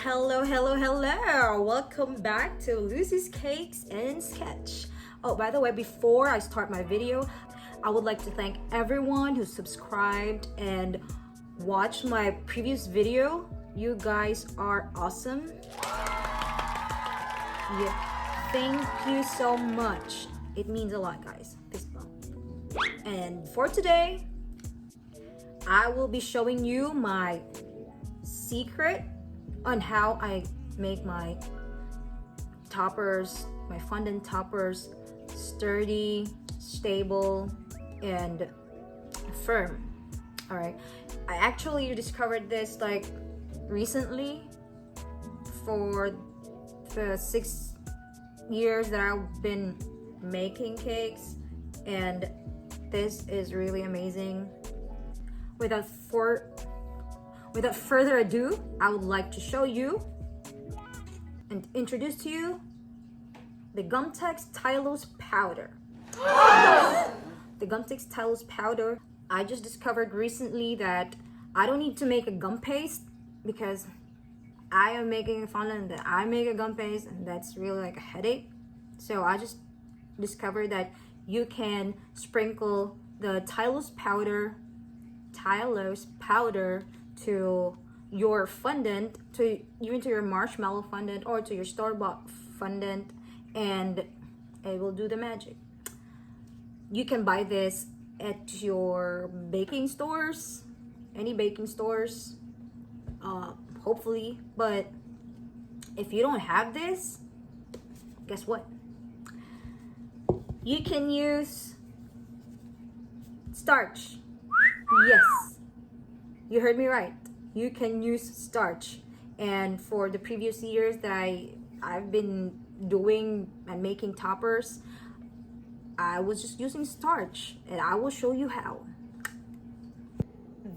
Hello. Welcome back to Lucy's Cakes and Sketch. Oh, by the way, before I start my video, I would like to thank everyone who subscribed and watched my previous video. You guys are awesome. Yeah, thank you so much. It means a lot, guys. Fist bump. And for today, I will be showing you my secret on how I make my toppers, my fondant toppers, sturdy, stable, and firm. All right, I actually discovered this like recently. For the 6 years that I've been making cakes, and this is really amazing. Without further ado, I would like to show you and introduce to you the Gumtex Tylose powder. The Gumtex Tylose powder. I just discovered recently that I don't need to make a gum paste because I am making a fondant that I make a gum paste, and that's really like a headache. So I just discovered that you can sprinkle the Tylose powder to your fondant, to even to your marshmallow fondant or to your store-bought fondant, and it will do the magic. You can buy this at your baking stores, any baking stores, hopefully. But if you don't have this, guess what? You can use starch. Yes, you heard me right. You can use starch. And for the previous years that I've been doing and making toppers, I was just using starch, and I will show you how.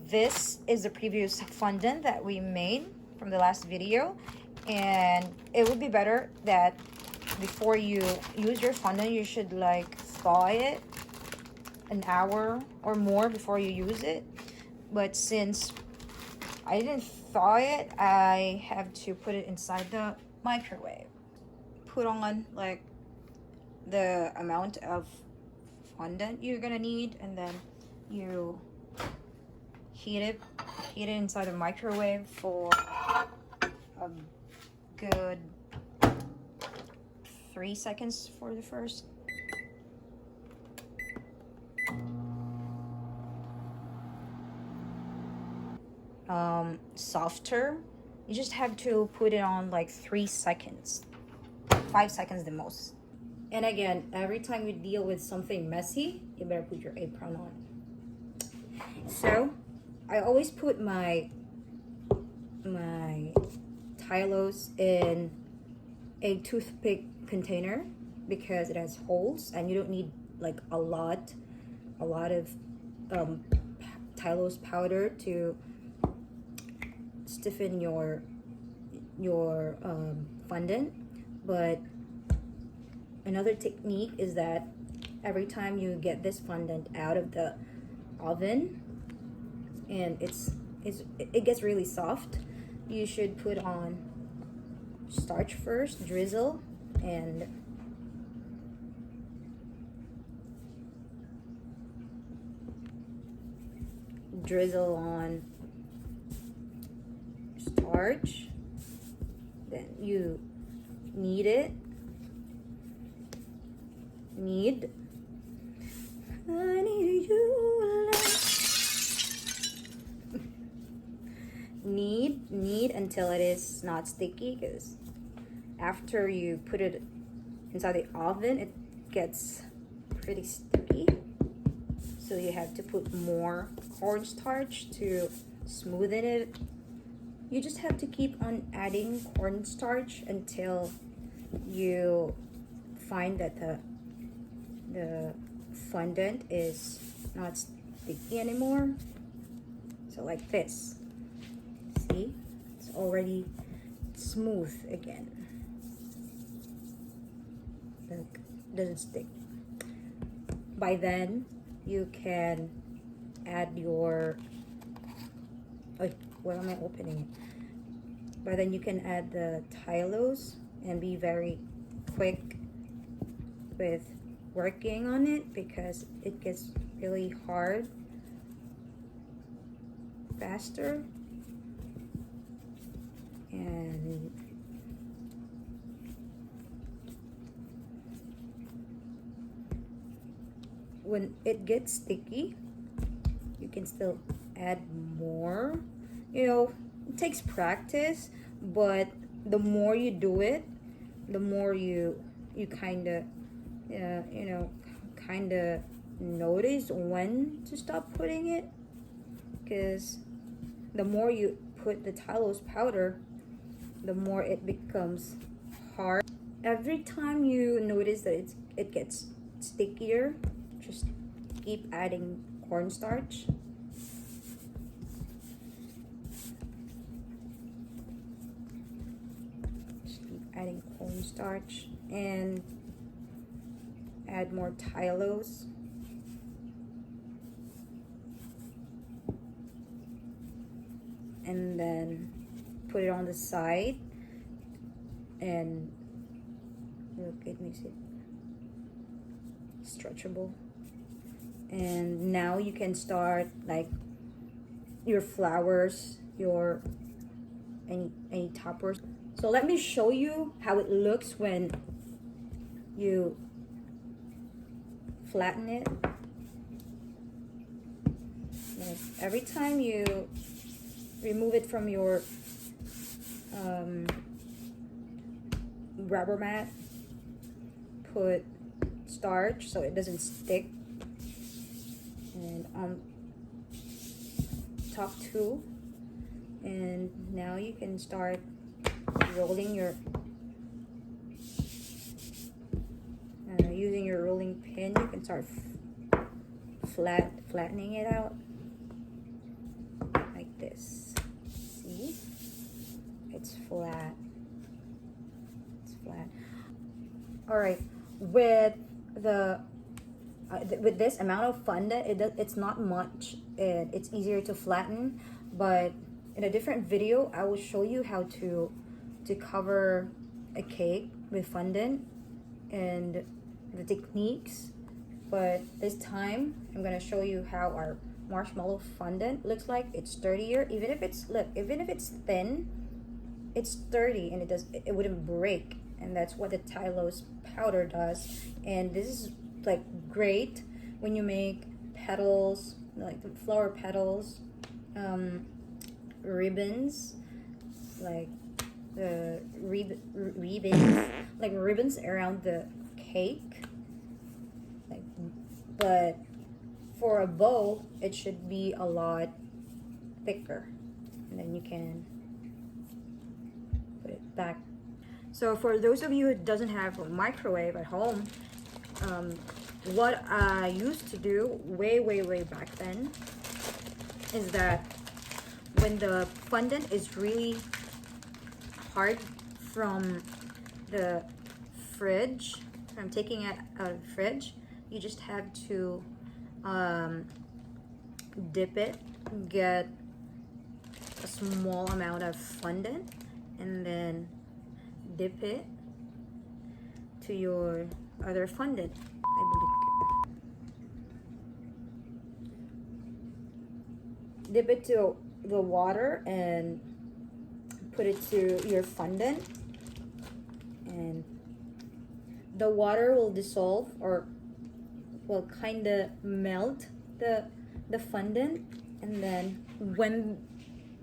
This is the previous fondant that we made from the last video, and it would be better that before you use your fondant, you should like thaw it an hour or more before you use it. But since I didn't thaw it, I have to put it inside the microwave. Put on like the amount of fondant you're gonna need, and then you heat it inside the microwave for a good 3 seconds for the first. Softer, you just have to put it on like 3 seconds, 5 seconds the most. And again, every time you deal with something messy, you better put your apron on. So I always put my tylose in a toothpick container because it has holes, and you don't need like a lot of tylose powder to stiffen your fondant. But another technique is that every time you get this fondant out of the oven and it gets really soft, you should put on starch first, drizzle, and drizzle on starch. Then you knead it. I need you. Knead until it is not sticky, because after you put it inside the oven, it gets pretty sticky. So you have to put more cornstarch to smoothen it. You just have to keep on adding cornstarch until you find that the fondant is not sticky anymore. So like this. See? It's already smooth again. Like, doesn't stick. By then, you can add your... Wait, why am I opening it? but then you can add the tylose and be very quick with working on it because it gets really hard faster. And when it gets sticky, you can still add more. You know, it takes practice, but the more you do it, the more you kind of you know, kind of notice when to stop putting it, because the more you put the tylose powder, the more it becomes hard. Every time you notice that it gets stickier, just keep adding cornstarch. Just keep adding cornstarch and add more tylose. And then put it on the side and look, it makes it stretchable. And now you can start like your flowers, your any toppers. So let me show you how it looks when you flatten it. Like every time you remove it from your rubber mat, put starch so it doesn't stick, and on top too. And now you can start rolling your using your rolling pin. You can start flattening it out like this. See, it's flat. It's flat. All right, with the with this amount of fondant, it's not much. It's easier to flatten, but in a different video, I will show you how to cover a cake with fondant and the techniques. But this time, I'm gonna show you how our marshmallow fondant looks like. It's sturdier, even if it's thin, it's sturdy and it wouldn't break. And that's what the tylose powder does. And this is like great when you make petals, like the flower petals, ribbons, like the ribbons around the cake. Like, but for a bow, it should be a lot thicker, and then you can put it back. So for those of you who doesn't have a microwave at home, what I used to do way back then is that when the fondant is really hard from the fridge, from taking it out of the fridge, you just have to dip it, get a small amount of fondant, and then dip it to your other fondant. I believe. Dip it to the water and put it to your fondant, and the water will dissolve or will kind of melt the fondant. And then when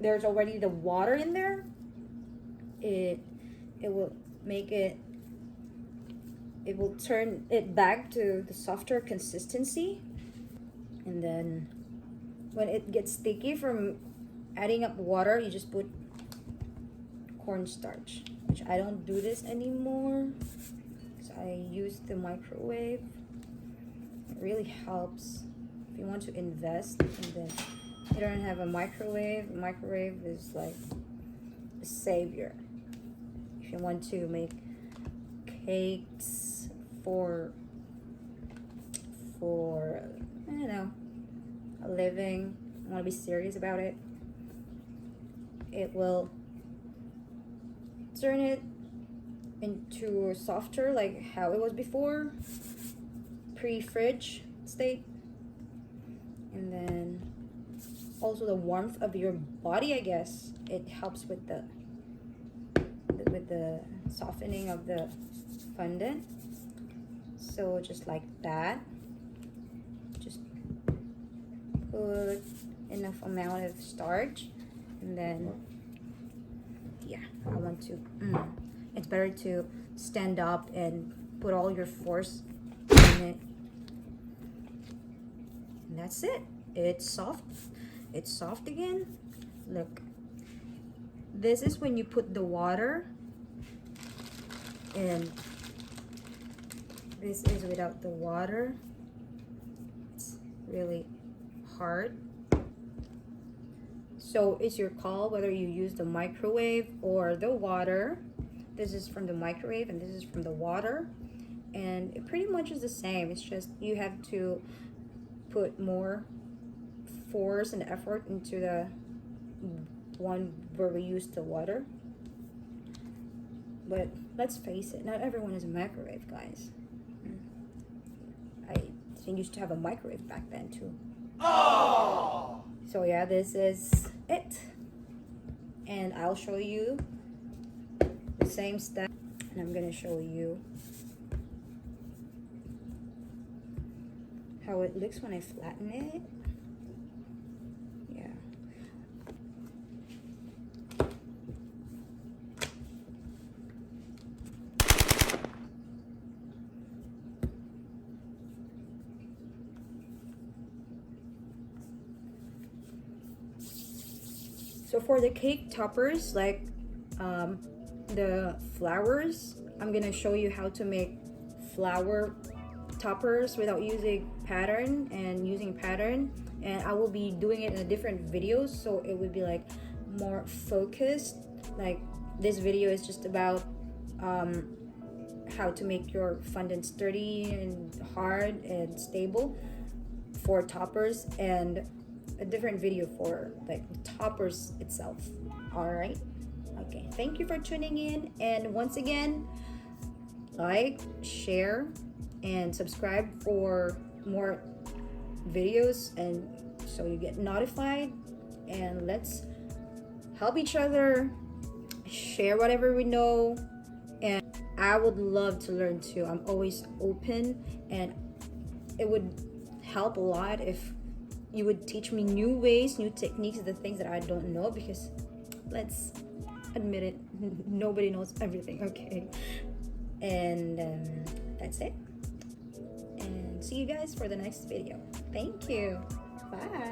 there's already the water in there, it will make it will turn it back to the softer consistency. And then when it gets sticky from adding up water, you just put cornstarch, which I don't do this anymore because I use the microwave. It really helps if you want to invest and then you don't have a microwave. A microwave is like a savior if you want to make cakes for I don't know, a living. I want to be serious about it. It will turn it into softer like how it was before, pre-fridge state. And then also the warmth of your body, I guess it helps with the softening of the fondant. So just like that, just put enough amount of starch, and then yeah, I want to it's better to stand up and put all your force in it. And that's it. It's soft. It's soft again. Look, this is when you put the water, and this is without the water. It's really hard. So it's your call whether you use the microwave or the water. This is from the microwave and this is from the water, and it pretty much is the same. It's just you have to put more force and effort into the one where we use the water. But let's face it, not everyone is a microwave, guys. I think used to have a microwave back then too. Oh! So yeah, this is it, and I'll show you the same step, and I'm gonna show you how it looks when I flatten it. Yeah. So for the cake toppers, like the flowers, I'm gonna show you how to make flower toppers without using pattern and using pattern, and I will be doing it in a different videos, so it would be like more focused. Like this video is just about how to make your fondant sturdy and hard and stable for toppers, and a different video for like the toppers itself. All right, okay, thank you for tuning in, and once again, like, share, and subscribe for more videos, and so you get notified. And let's help each other, share whatever we know, and I would love to learn too. I'm always open, and it would help a lot if you would teach me new ways, new techniques, the things that I don't know, because let's admit it, nobody knows everything. Okay, and that's it, and see you guys for the next video. Thank you. Bye.